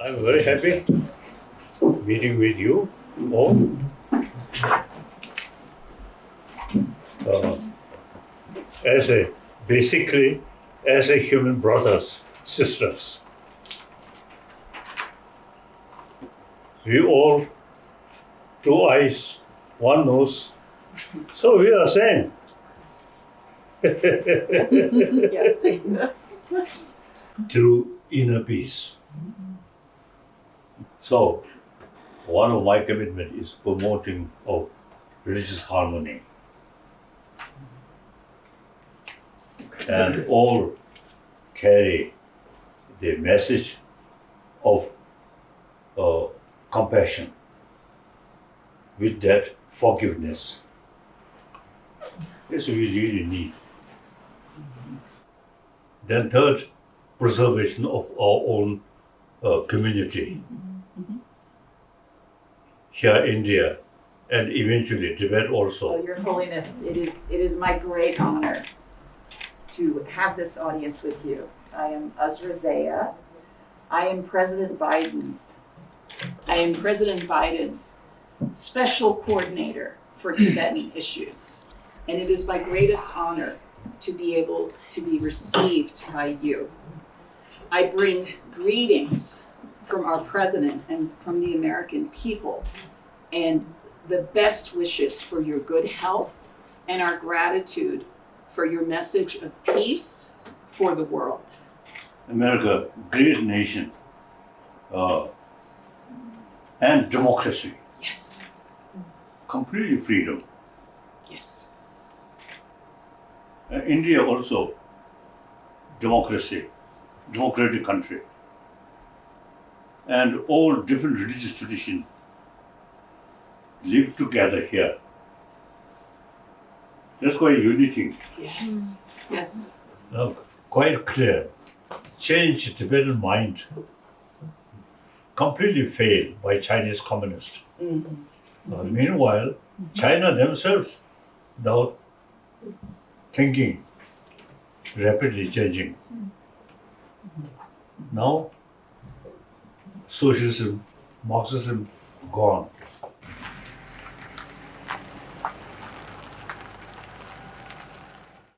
I'm very happy meeting with you all. Basically, as a human brothers, sisters. We all, two eyes, one nose, so we are same. Through inner peace. So, one of my commitment is promoting of religious harmony. And all carry the message of compassion, with that forgiveness. This we really need. Then third, preservation of our own community. Here India and eventually Tibet also. Well, Your Holiness, it is my great honor to have this audience with you. I am Uzra Zeya. I am President Biden's special coordinator for Tibetan issues. And it is my greatest honor to be able to be received by you. I bring greetings from our president and from the American people, and the best wishes for your good health and our gratitude for your message of peace for the world. America, great nation, and democracy, Yes, completely freedom. yes, India also, democracy, democratic country. And all different religious traditions live together here. That's why unity, yes, yes. quite clear. Change Tibetan mind completely failed by Chinese communists. Meanwhile, China themselves, without thinking, rapidly changing. Now, socialism, Marxism gone.